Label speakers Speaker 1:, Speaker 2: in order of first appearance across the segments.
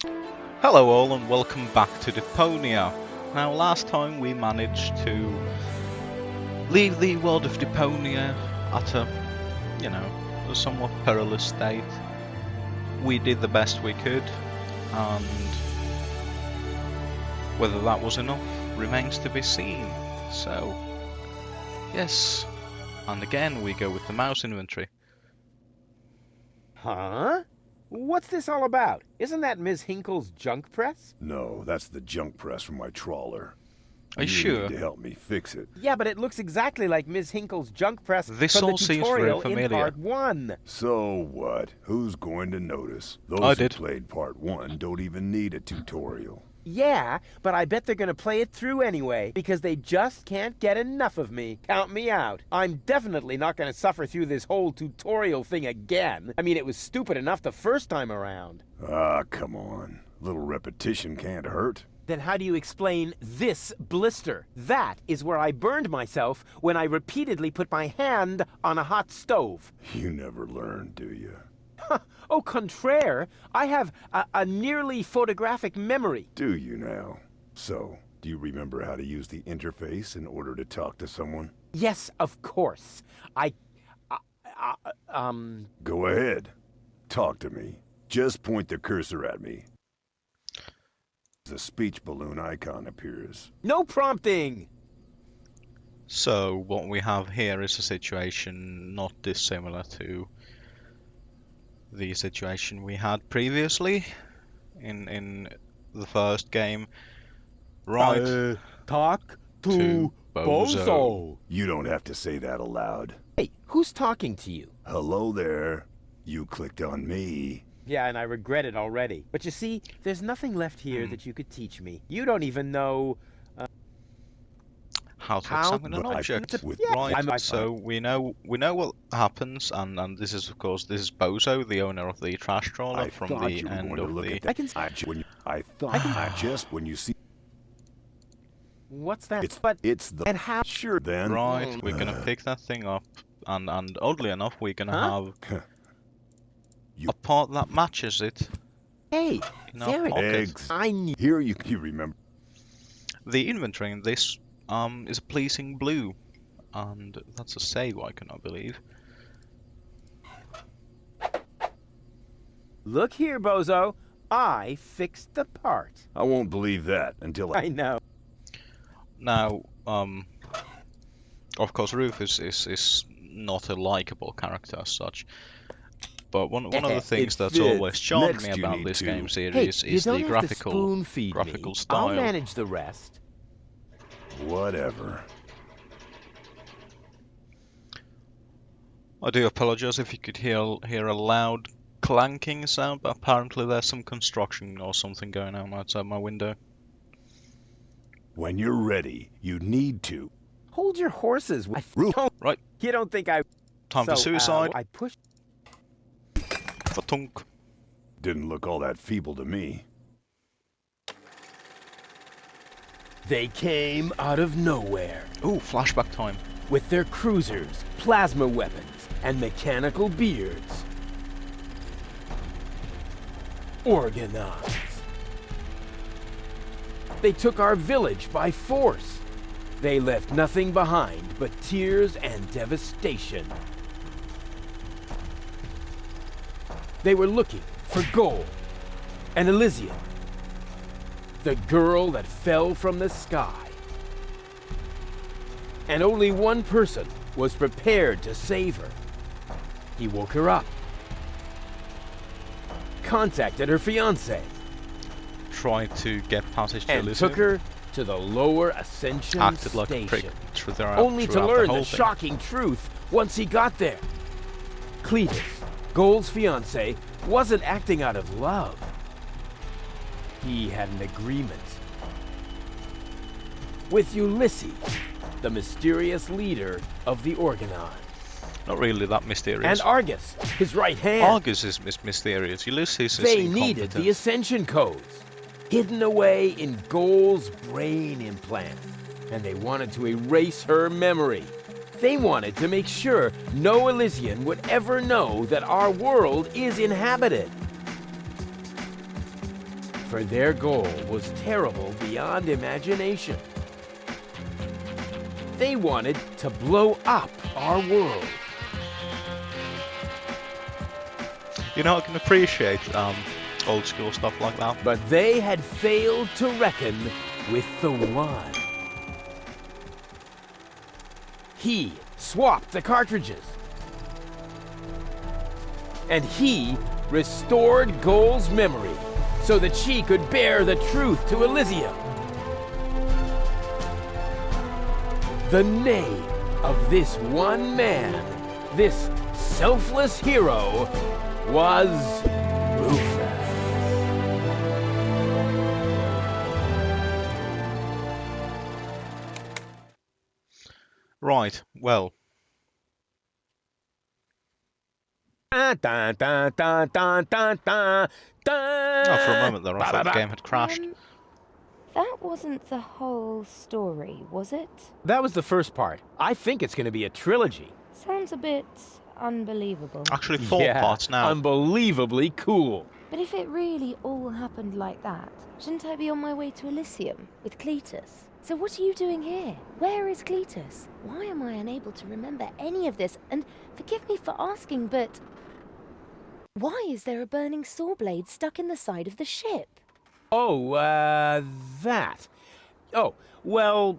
Speaker 1: Hello all and welcome back to Deponia. Now last time we managed to leave the world of Deponia at a somewhat perilous state. We did the best we could, and whether that was enough remains to be seen. So, yes, and again we go with the mouse inventory.
Speaker 2: Huh? What's this all about? Isn't that Ms. Hinkle's junk press?
Speaker 3: No, that's the junk press from my trawler.
Speaker 1: Are you sure?
Speaker 3: Need to help me fix it.
Speaker 2: Yeah, but it looks exactly like Ms. Hinkle's junk press
Speaker 1: This
Speaker 2: from
Speaker 1: all
Speaker 2: the
Speaker 1: seems
Speaker 2: tutorial
Speaker 1: very
Speaker 2: in
Speaker 1: familiar.
Speaker 2: Part 1.
Speaker 3: So what? Who's going to notice? Those
Speaker 1: I
Speaker 3: who
Speaker 1: did.
Speaker 3: played Part 1 don't even need a tutorial.
Speaker 2: Yeah, but I bet they're gonna play it through anyway, because they just can't get enough of me. Count me out. I'm definitely not gonna suffer through this whole tutorial thing again. I mean, it was stupid enough the first time around.
Speaker 3: Ah, come on. A little repetition can't hurt.
Speaker 2: Then how do you explain this blister? That is where I burned myself when I repeatedly put my hand on a hot stove.
Speaker 3: You never learn, do you?
Speaker 2: Au contraire, I have a nearly photographic memory.
Speaker 3: Do you now? So, do you remember how to use the interface in order to talk to someone?
Speaker 2: Yes, of course.
Speaker 3: Go ahead. Talk to me. Just point the cursor at me. The speech balloon icon appears.
Speaker 2: No prompting!
Speaker 1: So what we have here is a situation not dissimilar to the situation we had previously in the first game. Right,
Speaker 2: Talk
Speaker 1: to Bozo.
Speaker 3: You don't have to say that aloud.
Speaker 2: Hey, who's talking to you?
Speaker 3: Hello there. You clicked on me.
Speaker 2: Yeah, and I regret it already. But you see, there's nothing left here that you could teach me. You don't even know...
Speaker 1: how to
Speaker 2: How-
Speaker 1: examine an
Speaker 3: but I-
Speaker 1: object.
Speaker 3: with-
Speaker 1: Right,
Speaker 2: I'm-
Speaker 1: so we know what happens, and this is of course Bozo, the owner of the trash trawler
Speaker 3: I
Speaker 1: from
Speaker 3: thought
Speaker 1: the
Speaker 3: you were
Speaker 1: end
Speaker 3: going to
Speaker 1: of
Speaker 3: look
Speaker 1: the.
Speaker 3: at that. I thought just when you see
Speaker 2: What's that?
Speaker 3: it's
Speaker 2: But...
Speaker 3: it's the
Speaker 2: And how...
Speaker 3: sure then.
Speaker 1: Right, we're gonna pick that thing up, and oddly enough, we're gonna
Speaker 2: Huh?
Speaker 1: have
Speaker 3: You-
Speaker 1: a part that matches it
Speaker 2: Hey,
Speaker 1: in our
Speaker 2: there it
Speaker 1: pocket.
Speaker 3: Eggs.
Speaker 2: I knew...
Speaker 3: Here you remember.
Speaker 1: The inventory in this is a pleasing blue, and that's a save icon, I believe.
Speaker 2: Look here, Bozo. I fixed the part.
Speaker 3: I won't believe that until
Speaker 2: I know.
Speaker 1: Now, of course, Rufus is not a likable character as such. But one of the things that's
Speaker 3: fits.
Speaker 1: always charmed
Speaker 3: Next
Speaker 1: me
Speaker 3: you
Speaker 1: about
Speaker 3: need
Speaker 1: this
Speaker 3: to-
Speaker 1: game
Speaker 2: Hey,
Speaker 1: series
Speaker 2: you
Speaker 1: is
Speaker 2: don't
Speaker 1: the
Speaker 2: have to
Speaker 1: graphical
Speaker 2: spoon-feed
Speaker 1: graphical
Speaker 2: me.
Speaker 1: style.
Speaker 2: I'll manage the rest.
Speaker 3: whatever.
Speaker 1: I do apologize if you could hear a loud clanking sound, but apparently there's some construction or something going on outside my window.
Speaker 3: When you're ready, you need to.
Speaker 2: Hold your horses. I
Speaker 3: Roof.
Speaker 2: don't...
Speaker 1: Right.
Speaker 2: You don't think I...
Speaker 1: Time for
Speaker 2: So,
Speaker 1: suicide.
Speaker 2: I pushed...
Speaker 1: For tunk.
Speaker 3: Didn't look all that feeble to me.
Speaker 2: They came out of nowhere
Speaker 1: Ooh, flashback time.
Speaker 2: with their cruisers, plasma weapons, and mechanical beards. Organized. They took our village by force. They left nothing behind but tears and devastation. They were looking for gold and Elysium, the girl that fell from the sky. And only one person was prepared to save her. He woke her up, contacted her fiancé,
Speaker 1: Tried to get passage to
Speaker 2: and
Speaker 1: Elysium.
Speaker 2: took her to the lower Ascension
Speaker 1: Acted like
Speaker 2: station.
Speaker 1: a prick throughout,
Speaker 2: Only to
Speaker 1: throughout
Speaker 2: learn
Speaker 1: the
Speaker 2: the
Speaker 1: whole thing.
Speaker 2: shocking truth once he got there. Cletus, Gold's fiancé, wasn't acting out of love. He had an agreement with Ulysses, the mysterious leader of the Organized,
Speaker 1: Not really that mysterious.
Speaker 2: and Argus, his right hand.
Speaker 1: Argus is mysterious. Ulysses is
Speaker 2: They
Speaker 1: incompetent.
Speaker 2: needed the Ascension codes, hidden away in Goal's brain implant, and they wanted to erase her memory. They wanted to make sure no Elysian would ever know that our world is inhabited. for their goal was terrible beyond imagination. They wanted to blow up our world.
Speaker 1: You know, I can appreciate old school stuff like that.
Speaker 2: But they had failed to reckon with the one. He swapped the cartridges. And he restored Goal's memory so that she could bear the truth to Elysium. The name of this one man, this selfless hero, was Rufus.
Speaker 1: Right, well,
Speaker 2: Dun, dun, dun, dun, dun, dun, dun, dun.
Speaker 1: oh, for a moment there I thought the game had crashed.
Speaker 4: That wasn't the whole story, was it?
Speaker 2: That was the first part. I think it's going to be a trilogy.
Speaker 4: Sounds a bit unbelievable.
Speaker 1: Actually, 4 parts now.
Speaker 2: Unbelievably cool.
Speaker 4: But if it really all happened like that, shouldn't I be on my way to Elysium with Cletus? So what are you doing here? Where is Cletus? Why am I unable to remember any of this? And forgive me for asking, but why is there a burning saw blade stuck in the side of the ship?
Speaker 2: Oh, that. Oh, well,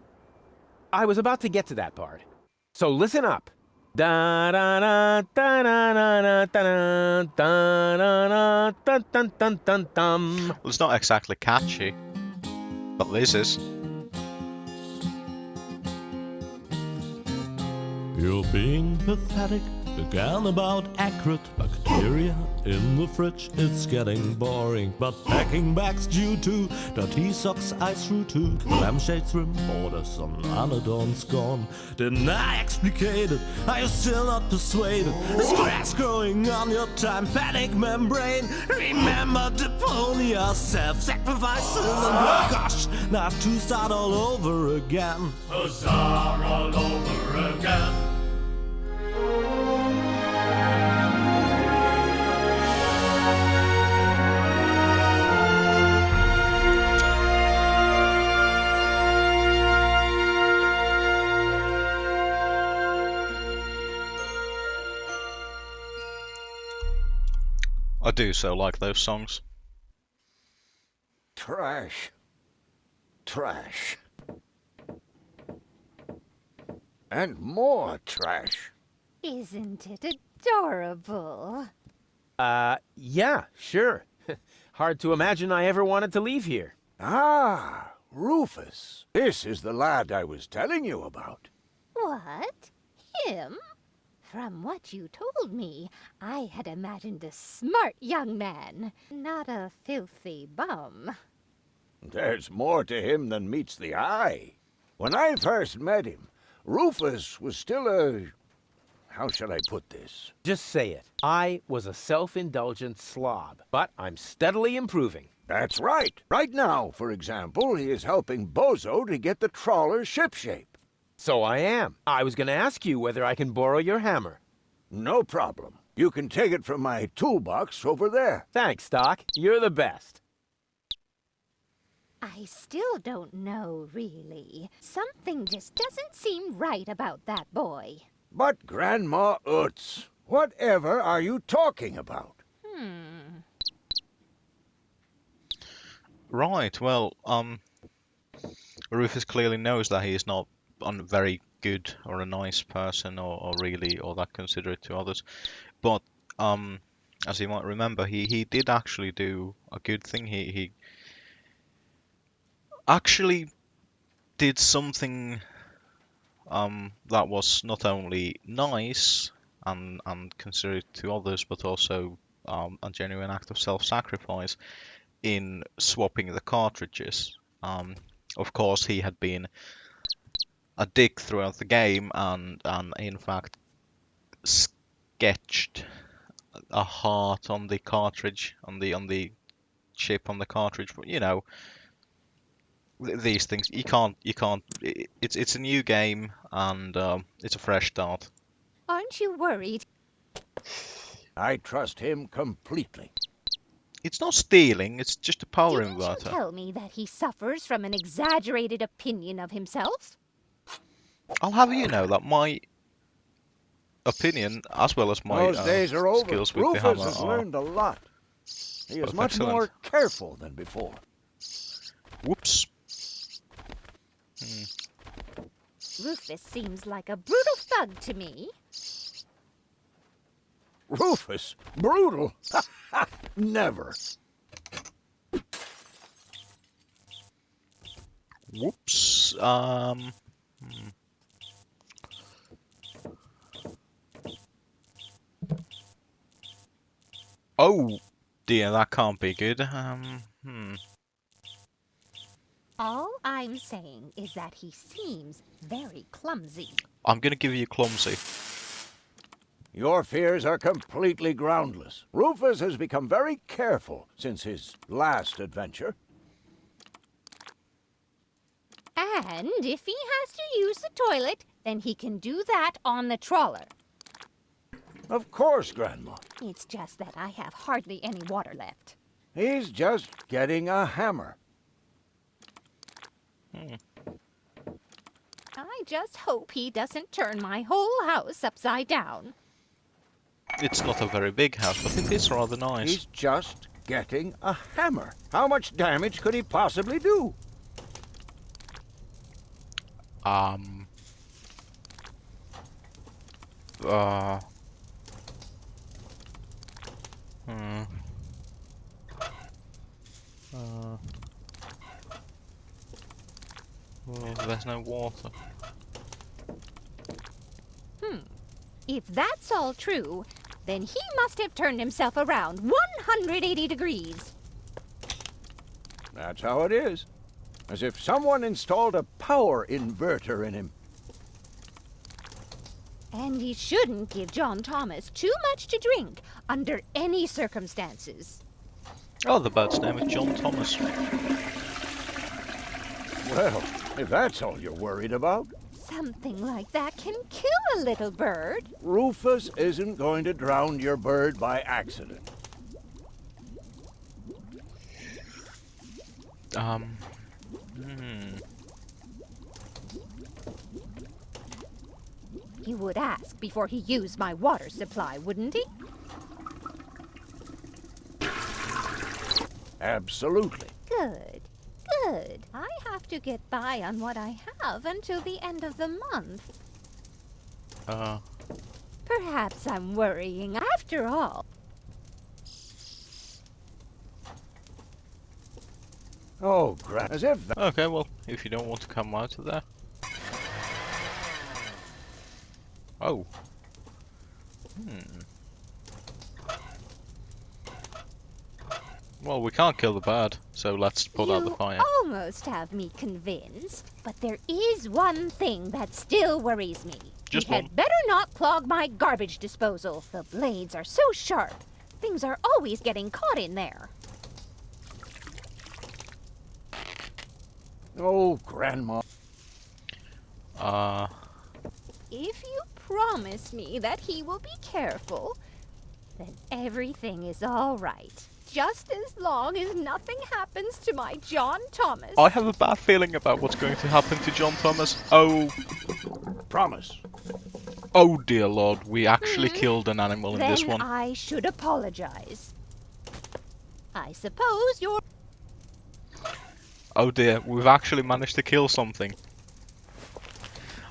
Speaker 2: I was about to get to that part. So listen up. Da da da da da da da da da dun dun dun dun dun.
Speaker 1: Well, it's not exactly catchy, but this is.
Speaker 5: You're being pathetic again about accurate bacteria in the fridge. It's getting boring, but packing bags due to dirty socks I threw to the lampshades rim borders on Anadon's gone. Didn't I explicate it? Are you still not persuaded? There's cracks growing on your tympanic membrane. Remember Deponia, self-sacrifices, and gosh, now I have to start all over again.
Speaker 6: Huzzah all over again.
Speaker 1: I do so like those songs.
Speaker 3: Trash. Trash. And more trash.
Speaker 7: Isn't it adorable?
Speaker 2: Yeah, sure. Hard to imagine I ever wanted to leave here.
Speaker 3: Ah, Rufus. This is the lad I was telling you about.
Speaker 7: What? Him? From what you told me, I had imagined a smart young man, not a filthy bum.
Speaker 3: There's more to him than meets the eye. When I first met him, Rufus was still a... How shall I put this?
Speaker 2: Just say it. I was a self-indulgent slob, but I'm steadily improving.
Speaker 3: That's right. Right now, for example, he is helping Bozo to get the trawler shipshape.
Speaker 2: So I am. I was going to ask you whether I can borrow your hammer.
Speaker 3: No problem. You can take it from my toolbox over there.
Speaker 2: Thanks, Doc. You're the best.
Speaker 7: I still don't know, really. Something just doesn't seem right about that boy.
Speaker 3: But Grandma Utz, whatever are you talking about?
Speaker 1: Right, well, Rufus clearly knows that he is not a very good or a nice person or really or that considerate to others. But as you might remember, he did actually do a good thing. He actually did something that was not only nice and considerate to others, but also a genuine act of self-sacrifice in swapping the cartridges. Of course, he had been a dick throughout the game and in fact sketched a heart on the cartridge, on the chip on the cartridge. But you know, these things you can't. It's a new game and it's a fresh start.
Speaker 7: Aren't you worried?
Speaker 3: I trust him completely.
Speaker 1: It's not stealing, it's just a power
Speaker 7: Didn't you
Speaker 1: inverter.
Speaker 7: tell me that he suffers from an exaggerated opinion of himself?
Speaker 1: I'll have you know that my opinion, as well as my
Speaker 3: Those days are over.
Speaker 1: skills with the
Speaker 3: Rufus
Speaker 1: hammer,
Speaker 3: has
Speaker 1: are...
Speaker 3: learned a lot. He is
Speaker 1: both
Speaker 3: much
Speaker 1: excellent.
Speaker 3: more careful than before.
Speaker 1: Whoops.
Speaker 7: Rufus seems like a brutal thug to me.
Speaker 3: Rufus? Brutal? Never.
Speaker 1: Whoops. Oh dear, that can't be good.
Speaker 7: All I'm saying is that he seems very clumsy.
Speaker 1: I'm gonna give you clumsy.
Speaker 3: Your fears are completely groundless. Rufus has become very careful since his last adventure.
Speaker 7: And if he has to use the toilet, then he can do that on the trawler.
Speaker 3: Of course, Grandma.
Speaker 7: It's just that I have hardly any water left.
Speaker 3: He's just getting a hammer.
Speaker 7: I just hope he doesn't turn my whole house upside down.
Speaker 1: It's not a very big house, but it is rather nice.
Speaker 3: He's just getting a hammer. How much damage could he possibly do?
Speaker 1: Uh, well, there's no water.
Speaker 7: If that's all true, then he must have turned himself around 180 degrees.
Speaker 3: That's how it is. As if someone installed a power inverter in him.
Speaker 7: And he shouldn't give John Thomas too much to drink under any circumstances.
Speaker 1: Oh, the bird's name is John Thomas.
Speaker 3: Well, if that's all you're worried about,
Speaker 7: Something like that can kill a little bird.
Speaker 3: Rufus isn't going to drown your bird by accident.
Speaker 7: He would ask before he used my water supply, wouldn't he?
Speaker 3: Absolutely.
Speaker 7: Good. Good. I have to get by on what I have until the end of the month. Perhaps I'm worrying after all.
Speaker 3: Oh, as if that...
Speaker 1: Okay, well, if you don't want to come out of there. Oh. Well, we can't kill the bird, so let's put out the
Speaker 7: You
Speaker 1: fire.
Speaker 7: almost have me convinced, but there is one thing that still worries me.
Speaker 1: Just
Speaker 7: You
Speaker 1: one.
Speaker 7: had better not clog my garbage disposal. The blades are so sharp. Things are always getting caught in there.
Speaker 3: Oh, Grandma.
Speaker 7: If you promise me that he will be careful, then everything is all right. Just as long as nothing happens to my John Thomas.
Speaker 1: I have a bad feeling about what's going to happen to John Thomas. Oh,
Speaker 3: Promise.
Speaker 1: oh dear Lord, we actually killed an animal in
Speaker 7: Then
Speaker 1: this one.
Speaker 7: I should apologize. I suppose you're...
Speaker 1: Oh dear, we've actually managed to kill something.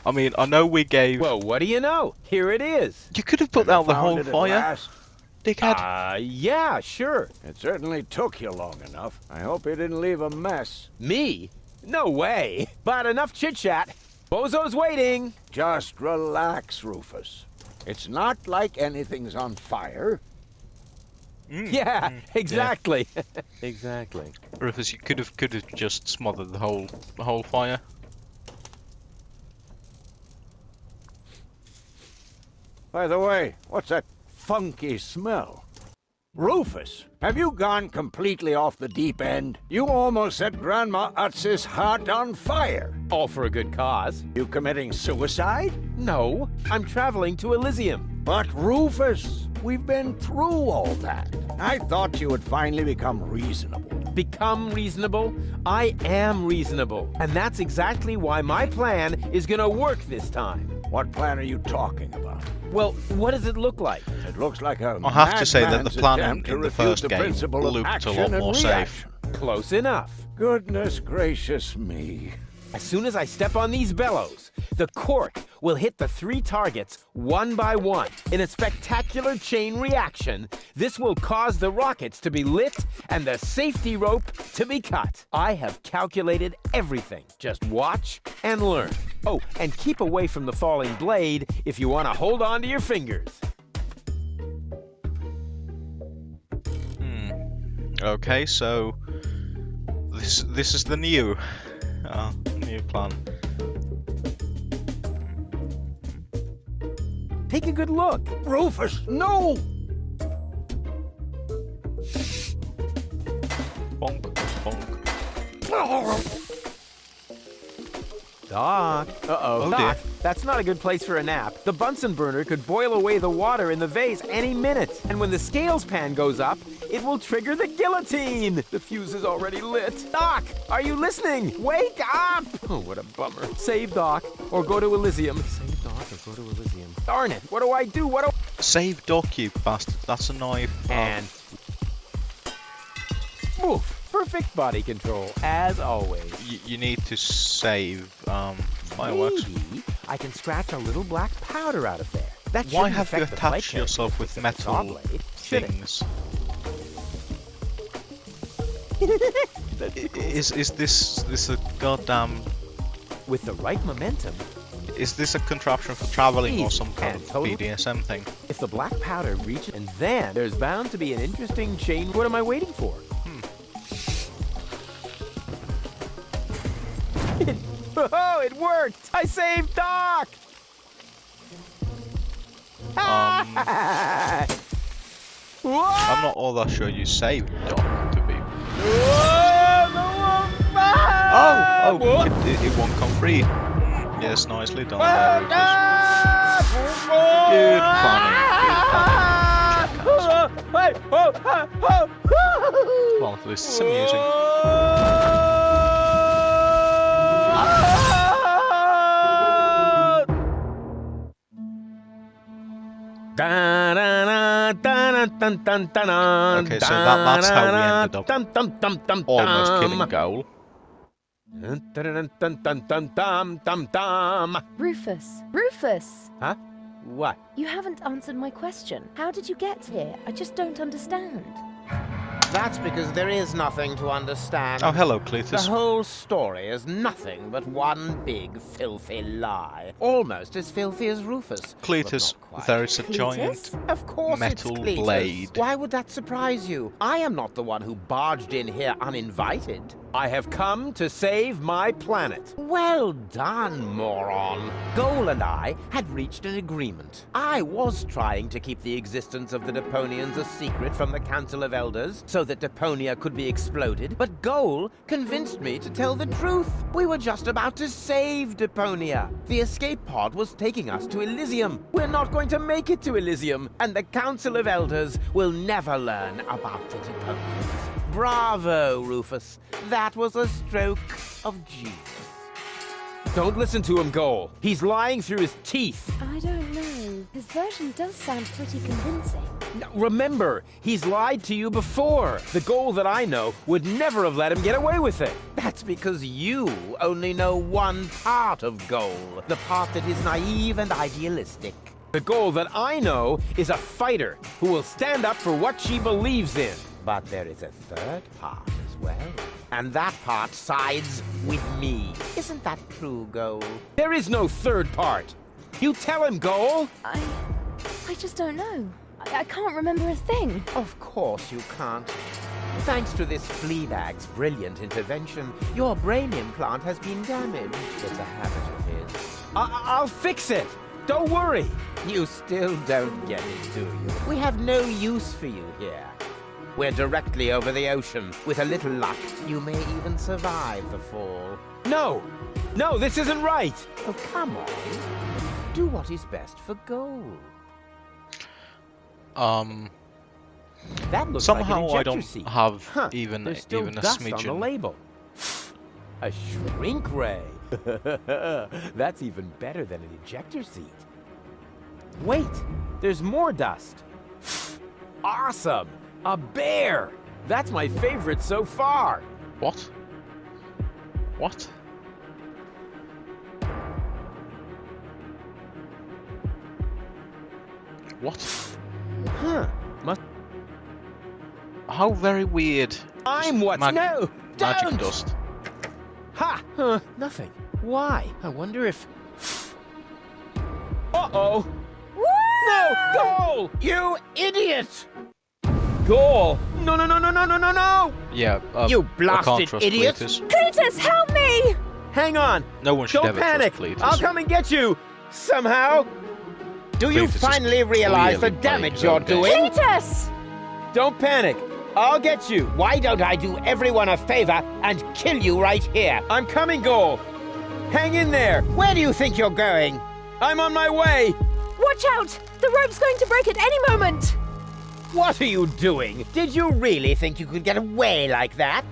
Speaker 1: I mean, I know we gave...
Speaker 2: Well, what do you know? Here it is.
Speaker 1: You could have put out the
Speaker 3: Found
Speaker 1: whole
Speaker 3: it at
Speaker 1: fire,
Speaker 3: last.
Speaker 1: dickhead.
Speaker 2: Yeah, sure.
Speaker 3: It certainly took you long enough. I hope you didn't leave a mess.
Speaker 2: Me? No way. But enough chit-chat. Bozo's waiting.
Speaker 3: Just relax, Rufus. It's not like anything's on fire.
Speaker 2: Yeah, exactly. Exactly.
Speaker 1: Rufus, you could have just smothered the whole fire.
Speaker 3: By the way, what's that funky smell? Rufus, have you gone completely off the deep end? You almost set Grandma Utz's heart on fire.
Speaker 2: All for a good cause.
Speaker 3: You committing suicide?
Speaker 2: No, I'm traveling to Elysium.
Speaker 3: But Rufus, We've been through all that. I thought you would finally become reasonable.
Speaker 2: Become reasonable? I am reasonable. And that's exactly why my plan is gonna work this time.
Speaker 3: What plan are you talking about?
Speaker 2: Well, what does it look like?
Speaker 3: It looks like a
Speaker 1: I have to say that the
Speaker 3: madman's
Speaker 1: plan
Speaker 3: attempt to
Speaker 1: in the
Speaker 3: refute
Speaker 1: first
Speaker 3: the
Speaker 1: game
Speaker 3: principle of
Speaker 1: looked a
Speaker 3: action
Speaker 1: lot
Speaker 3: and
Speaker 1: more safe.
Speaker 3: reaction.
Speaker 2: Close enough.
Speaker 3: Goodness gracious me.
Speaker 2: As soon as I step on these bellows, the cork will hit the 3 targets one by one. In a spectacular chain reaction, this will cause the rockets to be lit and the safety rope to be cut. I have calculated everything. Just watch and learn. Oh, and keep away from the falling blade if you want to hold on to your fingers.
Speaker 1: Okay, so this is the new plan.
Speaker 2: Take a good look.
Speaker 3: Rufus, no!
Speaker 1: Bonk, bonk.
Speaker 2: Doc. Uh-oh.
Speaker 1: Oh,
Speaker 2: Doc,
Speaker 1: dear.
Speaker 2: that's not a good place for a nap. The Bunsen burner could boil away the water in the vase any minute. And when the scales pan goes up, it will trigger the guillotine. The fuse is already lit. Doc, are you listening? Wake up! Oh, what a bummer. Save Doc or go to Elysium. Save Doc or go to Elysium. Darn it, what do I do?
Speaker 1: Save Doc, you bastard. That's a knife.
Speaker 2: And... Oof. Perfect body control, as always.
Speaker 1: You need to save fireworks.
Speaker 2: Maybe I can scratch a little black powder out of there. That
Speaker 1: Why
Speaker 2: shouldn't
Speaker 1: have you
Speaker 2: affect the plate
Speaker 1: attached yourself with
Speaker 2: characteristics of the
Speaker 1: metal
Speaker 2: saw blade, should it?
Speaker 1: things? Is this a goddamn?
Speaker 2: With the right momentum,
Speaker 1: Is this a contraption for traveling or
Speaker 2: Easy
Speaker 1: some kind
Speaker 2: and
Speaker 1: of
Speaker 2: totally-
Speaker 1: BDSM thing?
Speaker 2: if the black powder reaches, and then there's bound to be an interesting chain. What am I waiting for? Oh, it worked! I saved Doc!
Speaker 1: I'm not all that sure you saved Doc to be. Oh, it won't come free. Yes, nicely done there, Lucas. Good planning. Good planning. Well, at least it's amusing. Okay, so that's how we ended up almost killing Goal.
Speaker 4: Rufus! Rufus!
Speaker 2: Huh? What?
Speaker 4: You haven't answered my question. How did you get here? I just don't understand.
Speaker 2: That's because there is nothing to understand.
Speaker 1: Oh, hello,
Speaker 2: The
Speaker 1: Cletus.
Speaker 2: whole story is nothing but one big filthy lie. Almost as filthy as Rufus.
Speaker 1: Cletus,
Speaker 2: but not quite.
Speaker 1: there is a
Speaker 4: Cletus?
Speaker 1: giant
Speaker 2: Of course
Speaker 1: metal
Speaker 2: it's Cletus.
Speaker 1: blade.
Speaker 2: Why would that surprise you? I am not the one who barged in here uninvited. I have come to save my planet. Well done, moron. Goal and I had reached an agreement. I was trying to keep the existence of the Deponians a secret from the Council of Elders so that Deponia could be exploded, but Goal convinced me to tell the truth. We were just about to save Deponia. The escape pod was taking us to Elysium. We're not going to make it to Elysium, and the Council of Elders will never learn about the Deponians. Bravo, Rufus. That was a stroke of genius. Don't listen to him, Goal. He's lying through his teeth.
Speaker 4: I don't know. His version does sound pretty convincing.
Speaker 2: Now, remember, he's lied to you before. The Goal that I know would never have let him get away with it. That's because you only know one part of Goal, the part that is naive and idealistic. The Goal that I know is a fighter who will stand up for what she believes in. But there is a third part as well. And that part sides with me. Isn't that true, Goal? There is no third part. You tell him, Goal.
Speaker 4: I just don't know. I can't remember a thing.
Speaker 2: Of course you can't. Thanks to this Fleabag's brilliant intervention, your brain implant has been damaged. It's a habit of his. I'll fix it. Don't worry. You still don't get it, do you? We have no use for you here. We're directly over the ocean. With a little luck, you may even survive the fall. No! No, this isn't right! Oh, come on. Do what is best for Goal. That looks
Speaker 1: Somehow
Speaker 2: like an
Speaker 1: I
Speaker 2: ejector
Speaker 1: don't
Speaker 2: seat.
Speaker 1: have
Speaker 2: Huh,
Speaker 1: even
Speaker 2: there's still
Speaker 1: even a
Speaker 2: dust on the
Speaker 1: smidgen.
Speaker 2: label. A shrink ray. That's even better than an ejector seat. Wait, there's more dust. Awesome! A bear! That's my favorite so far.
Speaker 1: What? What? What?
Speaker 2: Huh. Must
Speaker 1: How very weird.
Speaker 2: I'm what's no!
Speaker 1: Magic
Speaker 2: Don't!
Speaker 1: dust.
Speaker 2: Ha! Huh, nothing. Why? I wonder if... Uh-oh! No! Goal! You idiot! Goal! No, no, no, no, no, no, no, no!
Speaker 1: Yeah,
Speaker 2: You
Speaker 1: I can't
Speaker 2: blasted
Speaker 1: trust
Speaker 2: idiot!
Speaker 1: Cletus.
Speaker 7: Cletus, help me!
Speaker 2: Hang on!
Speaker 1: No one should
Speaker 2: Don't
Speaker 1: ever
Speaker 2: panic!
Speaker 1: trust Cletus.
Speaker 2: I'll come and get you! Somehow! Do you
Speaker 1: Cletus is
Speaker 2: finally realize the
Speaker 1: clearly playing
Speaker 2: damage
Speaker 1: his
Speaker 2: you're
Speaker 1: own game.
Speaker 2: doing?
Speaker 7: Cletus!
Speaker 2: Don't panic! I'll get you! Why don't I do everyone a favor and kill you right here? I'm coming, Goal! Hang in there! Where do you think you're going? I'm on my way!
Speaker 7: Watch out! The rope's going to break at any moment!
Speaker 2: What are you doing? Did you really think you could get away like that?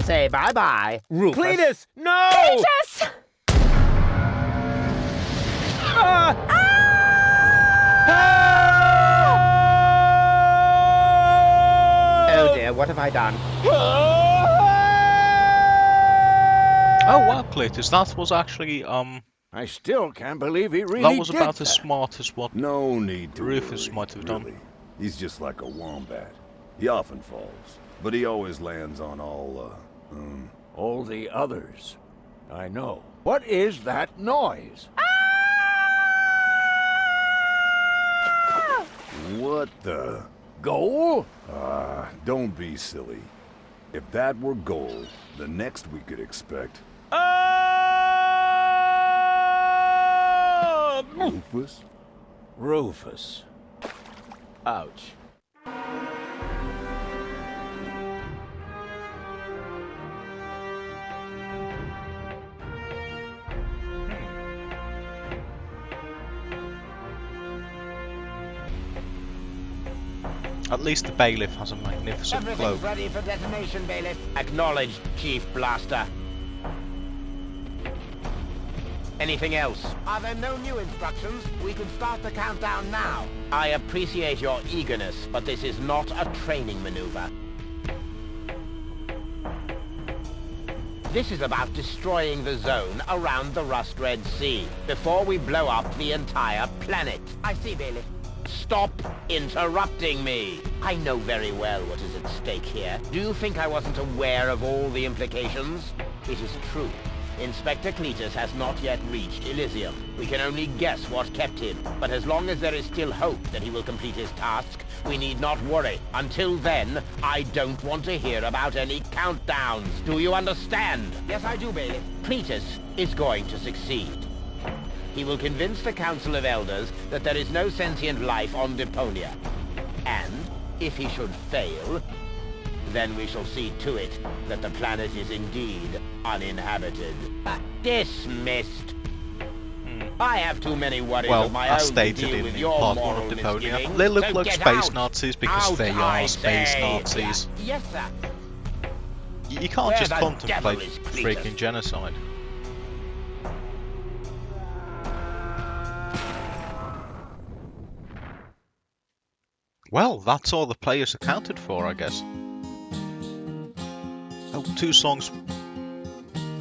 Speaker 2: Say bye-bye, Rufus. Cletus, no!
Speaker 7: Cletus!
Speaker 2: Ah! Oh dear, what have I done?
Speaker 1: Oh wow, Cletus, that was actually
Speaker 3: I still can't believe he really
Speaker 1: that was
Speaker 3: did
Speaker 1: about
Speaker 3: that.
Speaker 1: as smart as what
Speaker 8: No need to
Speaker 1: Rufus
Speaker 8: worry,
Speaker 1: might have done.
Speaker 8: really. He's just like a wombat. He often falls, but he always lands on
Speaker 3: All the others. I know. What is that noise?
Speaker 8: what the?
Speaker 3: Goal?
Speaker 8: Don't be silly. If that were gold, the next we could expect. Rufus?
Speaker 3: Rufus.
Speaker 2: Ouch.
Speaker 1: At least the bailiff has a magnificent cloak.
Speaker 2: ready for detonation, Bailiff. Acknowledged, Chief Blaster. Anything else? Are there no new instructions? We can start the countdown now. I appreciate your eagerness, but this is not a training maneuver. This is about destroying the zone around the Rust Red Sea before we blow up the entire planet. I see, Bailiff. Stop interrupting me. I know very well what is at stake here. Do you think I wasn't aware of all the implications? It is true. Inspector Cletus has not yet reached Elysium. We can only guess what kept him, but as long as there is still hope that he will complete his task, we need not worry. Until then, I don't want to hear about any countdowns. Do you understand? Yes, I do, Bailiff. Cletus is going to succeed. He will convince the Council of Elders that there is no sentient life on Deponia. And, if he should fail, then we shall see to it that the planet is indeed uninhabited. Dismissed. I have too many worries
Speaker 1: Well,
Speaker 2: of my
Speaker 1: as
Speaker 2: own to
Speaker 1: stated
Speaker 2: deal
Speaker 1: in
Speaker 2: with your
Speaker 1: part 1
Speaker 2: moral
Speaker 1: of Deponia,
Speaker 2: misgivings.
Speaker 1: they look
Speaker 2: So
Speaker 1: like
Speaker 2: get
Speaker 1: space
Speaker 2: out.
Speaker 1: Nazis because
Speaker 2: Out,
Speaker 1: they
Speaker 2: I
Speaker 1: are space
Speaker 2: say.
Speaker 1: Nazis.
Speaker 2: Yes, sir.
Speaker 1: You can't
Speaker 2: Where
Speaker 1: just
Speaker 2: the
Speaker 1: contemplate
Speaker 2: devil is Cletus?
Speaker 1: freaking genocide. Well, that's all the players accounted for, I guess. Oh, 2 songs.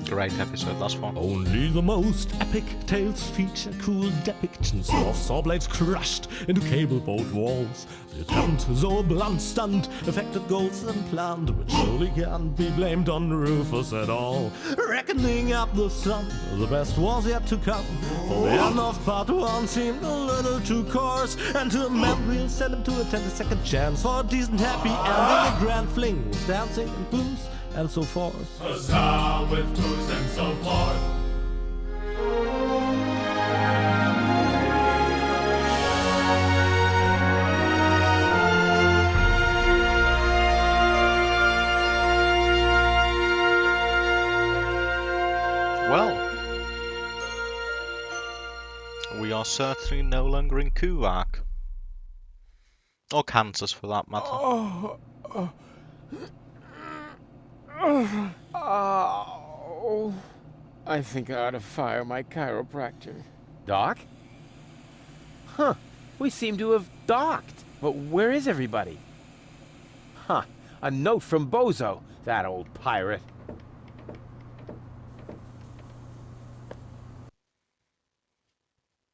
Speaker 1: Great episode, that's fun.
Speaker 5: Only the most epic tales feature cool depictions of saw blades crushed into cable boat walls. The attempt, though a blunt stunt, affected goals and planned, but surely can't be blamed on Rufus at all. Reckoning up the sun, the best was yet to come. For the end of part 1 seemed a little too coarse, and to amend we'll send him to attend a second chance for a decent happy ending, a grand fling with dancing and booze and so forth.
Speaker 6: Huzzah with booze and so forth.
Speaker 1: Well, we are certainly no longer in Kuvak. Or Kansas, for that matter.
Speaker 2: Oh. I think I ought to fire my chiropractor. Doc? Huh. We seem to have docked. But where is everybody? Huh. A note from Bozo, that old pirate.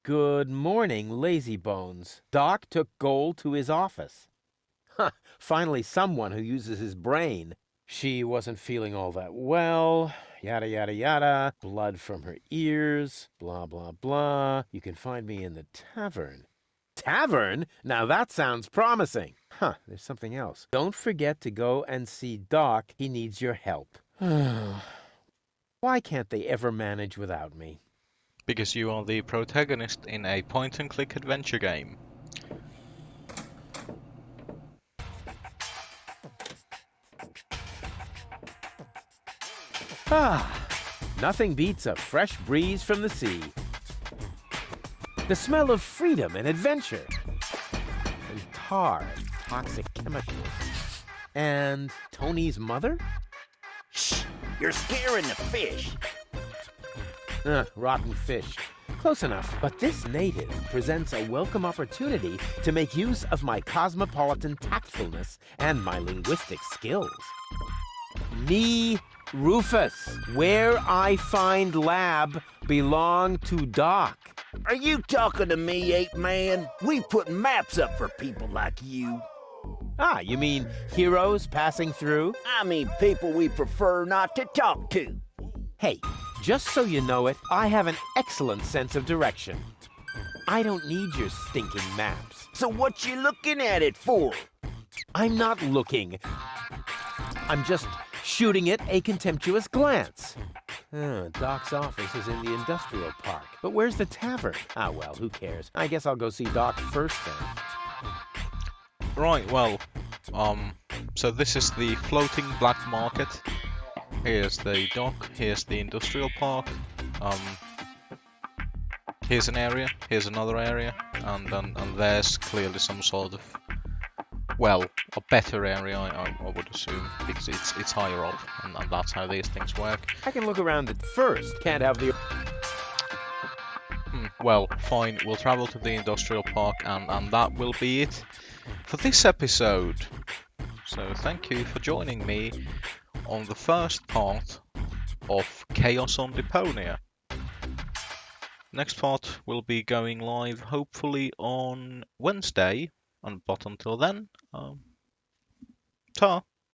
Speaker 2: Good morning, lazy bones. Doc took Gold to his office. Huh. Finally someone who uses his brain. She wasn't feeling all that well. Yada, yada, yada. Blood from her ears. Blah, blah, blah. You can find me in the tavern. Tavern? Now that sounds promising. Huh, there's something else. Don't forget to go and see Doc. He needs your help. Why can't they ever manage without me?
Speaker 1: Because you are the protagonist in a point-and-click adventure game.
Speaker 2: Ah, nothing beats a fresh breeze from the sea. The smell of freedom and adventure. And tar and toxic chemicals. And Tony's mother?
Speaker 3: Shh! You're scaring the fish.
Speaker 2: Rotten fish. Close enough. But this native presents a welcome opportunity to make use of my cosmopolitan tactfulness and my linguistic skills. Me, Rufus, where I find lab belong to Doc.
Speaker 3: Are you talking to me, ape man? We put maps up for people like you.
Speaker 2: Ah, you mean heroes passing through?
Speaker 3: I mean people we prefer not to talk to.
Speaker 2: Hey, just so you know it, I have an excellent sense of direction. I don't need your stinking maps.
Speaker 3: So what you looking at it for?
Speaker 2: I'm not looking. I'm just shooting it a contemptuous glance. Doc's office is in the industrial park. But where's the tavern? Ah, well, who cares? I guess I'll go see Doc first then.
Speaker 1: Right, well, so this is the floating black market. Here's the dock, here's the industrial park, here's an area, here's another area, and there's clearly some sort of, well, a better area, I would assume, because it's higher up, and that's how these things work.
Speaker 2: I can look around it first. Can't have the...
Speaker 1: Well, fine, we'll travel to the industrial park, and that will be it for this episode. So thank you for joining me on the first part of Chaos on Deponia. Next part will be going live hopefully on Wednesday, but until then, ta!